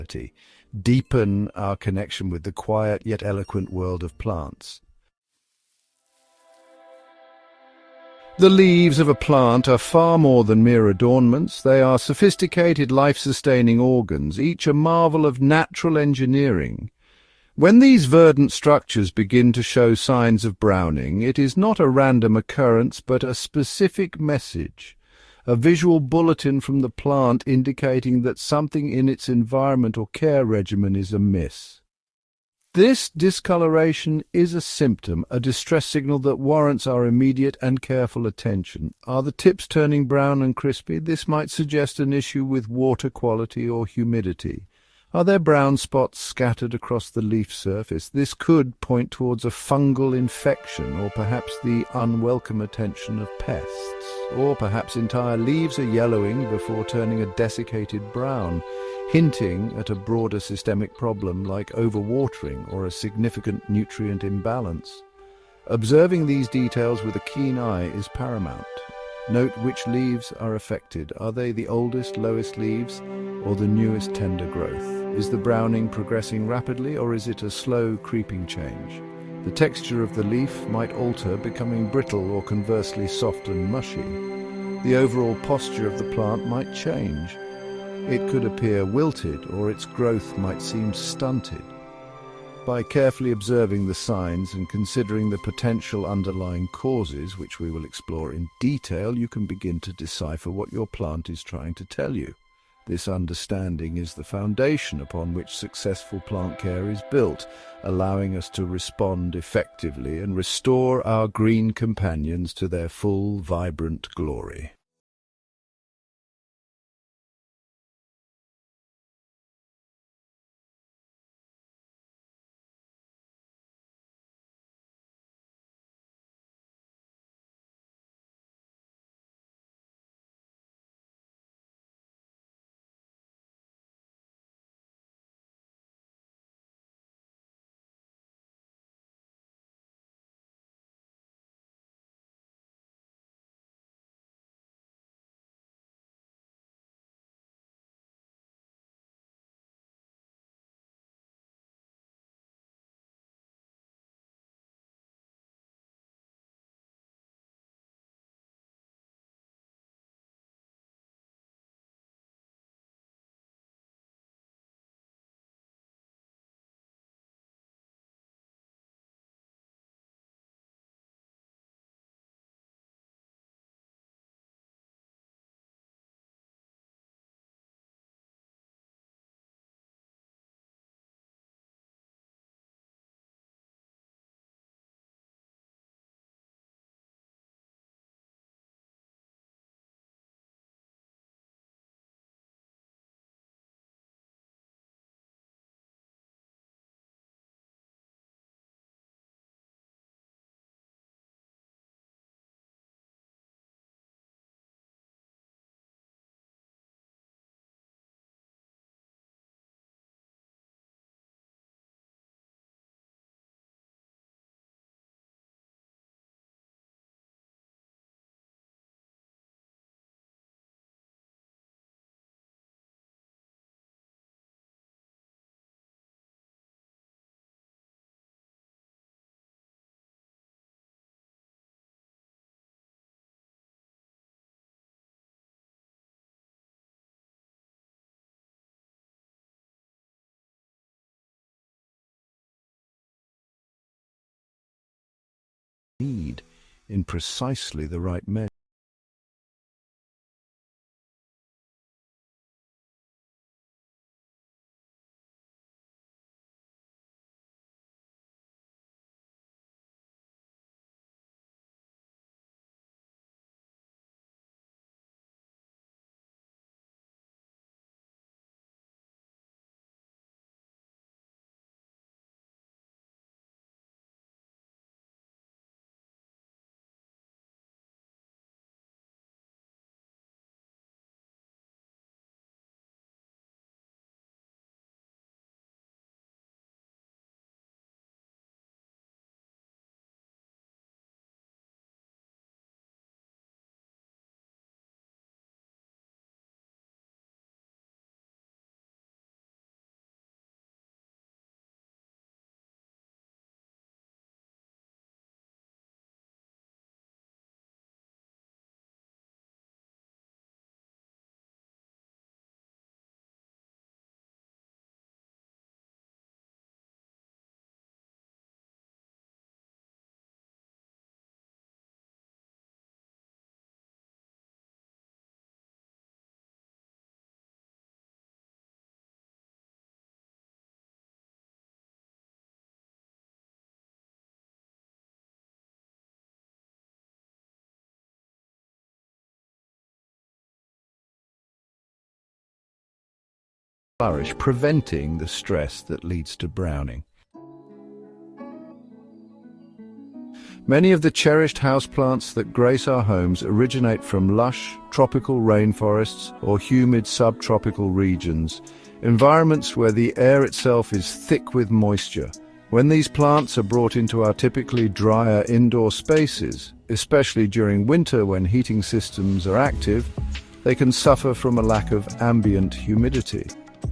clarity, deepen our connection with the quiet yet eloquent world of plants. The leaves of a plant are far more than mere adornments. They are sophisticated, life-sustaining organs, each a marvel of natural engineering. When these verdant structures begin to show signs of browning, it is not a random occurrence but a specific message, a visual bulletin from the plant indicating that something in its environment or care regimen is amiss. This discoloration is a symptom, a distress signal that warrants our immediate and careful attention. Are the tips turning brown and crispy? This might suggest an issue with water quality or humidity. Are there brown spots scattered across the leaf surface? This could point towards a fungal infection, or perhaps the unwelcome attention of pests. Or perhaps entire leaves are yellowing before turning a desiccated brown, hinting at a broader systemic problem like overwatering or a significant nutrient imbalance. Observing these details with a keen eye is paramount. Note which leaves are affected. Are they the oldest, lowest leaves, or the newest, tender growth? Is the browning progressing rapidly, or is it a slow, creeping change? The texture of the leaf might alter, becoming brittle or conversely soft and mushy. The overall posture of the plant might change. It could appear wilted, or its growth might seem stunted. By carefully observing the signs and considering the potential underlying causes, which we will explore in detail, you can begin to decipher what your plant is trying to tell you. This understanding is the foundation upon which successful plant care is built, allowing us to respond effectively and restore our green companions to their full, vibrant glory. Need in precisely the right measure. flourish, preventing the stress that leads to browning. Many of the cherished houseplants that grace our homes originate from lush, tropical rainforests or humid subtropical regions, environments where the air itself is thick with moisture. When these plants are brought into our typically drier indoor spaces, especially during winter when heating systems are active, they can suffer from a lack of ambient humidity.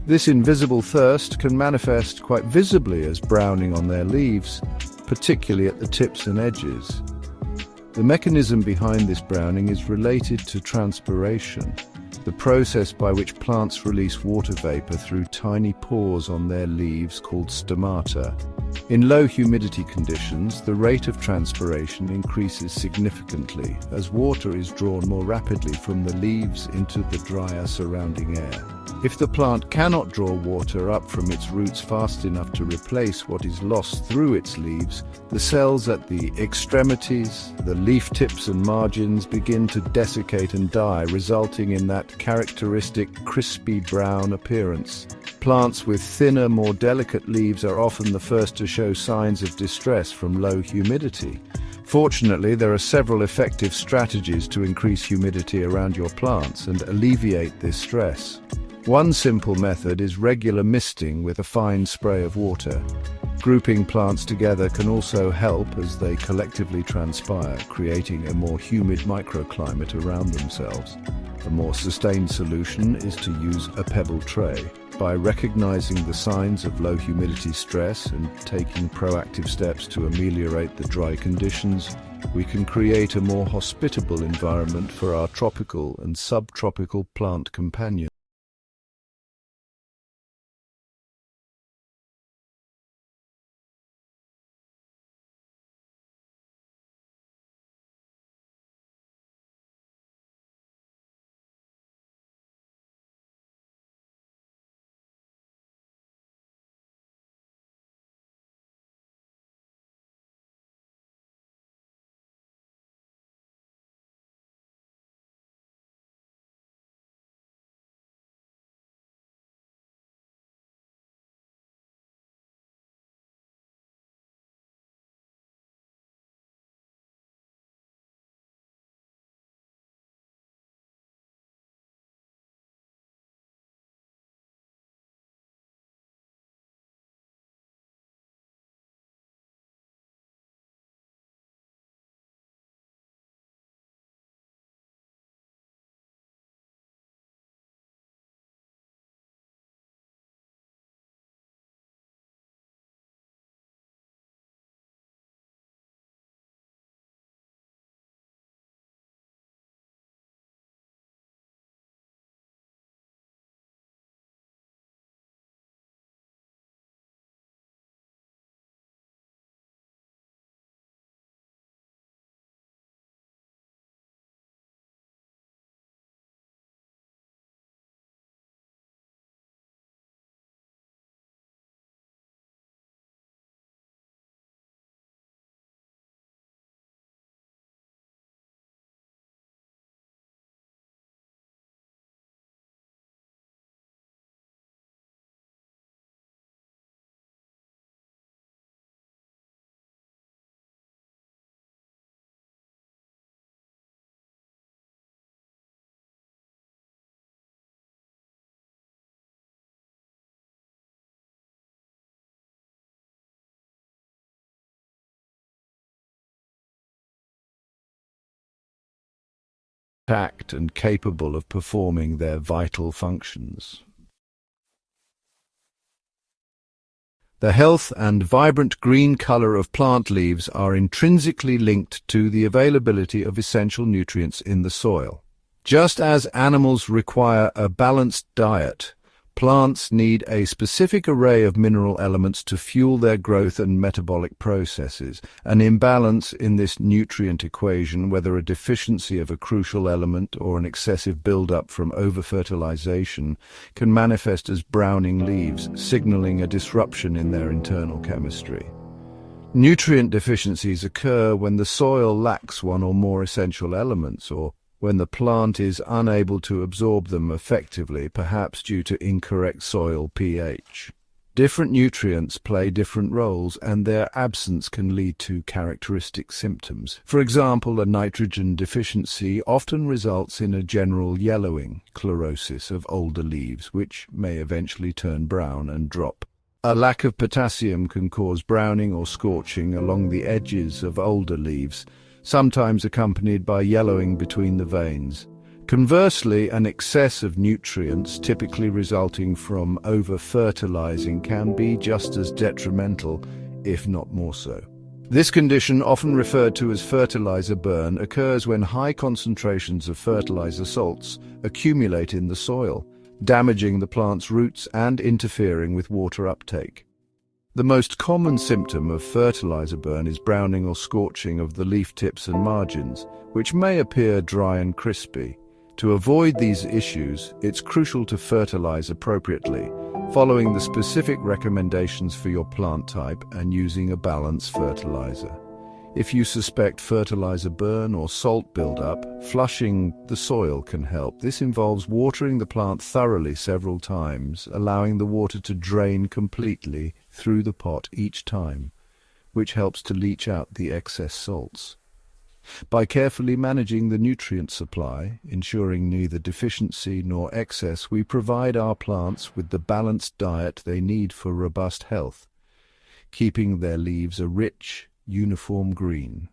This invisible thirst can manifest quite visibly as browning on their leaves, particularly at the tips and edges. The mechanism behind this browning is related to transpiration, the process by which plants release water vapor through tiny pores on their leaves called stomata. In low humidity conditions, the rate of transpiration increases significantly as water is drawn more rapidly from the leaves into the drier surrounding air. If the plant cannot draw water up from its roots fast enough to replace what is lost through its leaves, the cells at the extremities, the leaf tips and margins begin to desiccate and die, resulting in that characteristic crispy brown appearance. Plants with thinner, more delicate leaves are often the first to show signs of distress from low humidity. Fortunately, there are several effective strategies to increase humidity around your plants and alleviate this stress. One simple method is regular misting with a fine spray of water. Grouping plants together can also help as they collectively transpire, creating a more humid microclimate around themselves. A more sustained solution is to use a pebble tray. By recognizing the signs of low humidity stress and taking proactive steps to ameliorate the dry conditions, we can create a more hospitable environment for our tropical and subtropical plant companions. Intact and capable of performing their vital functions. The health and vibrant green color of plant leaves are intrinsically linked to the availability of essential nutrients in the soil. Just as animals require a balanced diet, plants need a specific array of mineral elements to fuel their growth and metabolic processes. An imbalance in this nutrient equation, whether a deficiency of a crucial element or an excessive buildup from over-fertilization, can manifest as browning leaves, signaling a disruption in their internal chemistry. Nutrient deficiencies occur when the soil lacks one or more essential elements or when the plant is unable to absorb them effectively, perhaps due to incorrect soil pH. Different nutrients play different roles, and their absence can lead to characteristic symptoms. For example, a nitrogen deficiency often results in a general yellowing, chlorosis of older leaves, which may eventually turn brown and drop. A lack of potassium can cause browning or scorching along the edges of older leaves, sometimes accompanied by yellowing between the veins. Conversely, an excess of nutrients, typically resulting from over-fertilizing, can be just as detrimental, if not more so. This condition, often referred to as fertilizer burn, occurs when high concentrations of fertilizer salts accumulate in the soil, damaging the plant's roots and interfering with water uptake. The most common symptom of fertilizer burn is browning or scorching of the leaf tips and margins, which may appear dry and crispy. To avoid these issues, it's crucial to fertilize appropriately, following the specific recommendations for your plant type and using a balanced fertilizer. If you suspect fertilizer burn or salt buildup, flushing the soil can help. This involves watering the plant thoroughly several times, allowing the water to drain completely through the pot each time, which helps to leach out the excess salts. By carefully managing the nutrient supply, ensuring neither deficiency nor excess, we provide our plants with the balanced diet they need for robust health, keeping their leaves a rich, uniform green.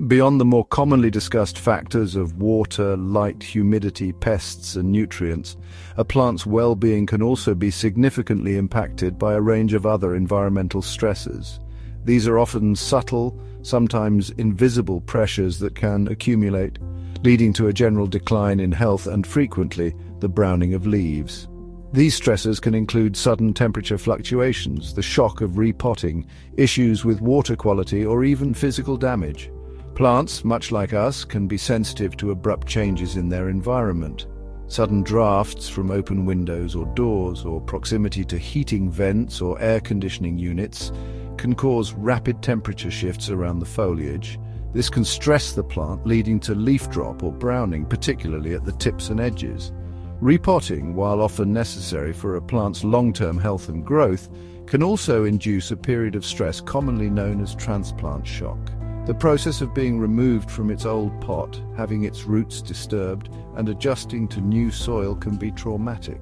Beyond the more commonly discussed factors of water, light, humidity, pests, and nutrients, a plant's well-being can also be significantly impacted by a range of other environmental stresses. These are often subtle, sometimes invisible pressures that can accumulate, leading to a general decline in health and frequently the browning of leaves. These stresses can include sudden temperature fluctuations, the shock of repotting, issues with water quality, or even physical damage. Plants, much like us, can be sensitive to abrupt changes in their environment. Sudden drafts from open windows or doors, or proximity to heating vents or air conditioning units, can cause rapid temperature shifts around the foliage. This can stress the plant, leading to leaf drop or browning, particularly at the tips and edges. Repotting, while often necessary for a plant's long-term health and growth, can also induce a period of stress commonly known as transplant shock. The process of being removed from its old pot, having its roots disturbed, and adjusting to new soil can be traumatic.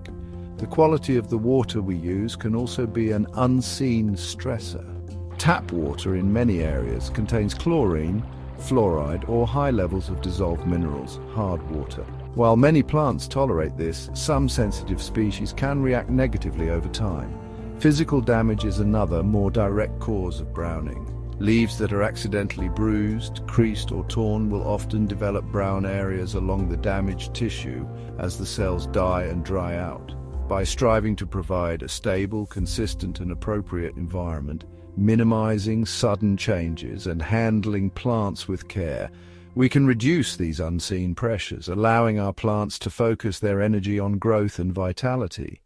The quality of the water we use can also be an unseen stressor. Tap water in many areas contains chlorine, fluoride, or high levels of dissolved minerals, hard water. While many plants tolerate this, some sensitive species can react negatively over time. Physical damage is another, more direct cause of browning. Leaves that are accidentally bruised, creased, or torn will often develop brown areas along the damaged tissue as the cells die and dry out. By striving to provide a stable, consistent, and appropriate environment, minimizing sudden changes and handling plants with care, we can reduce these unseen pressures, allowing our plants to focus their energy on growth and vitality.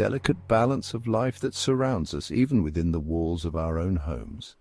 delicate balance of life that surrounds us, even within the walls of our own homes.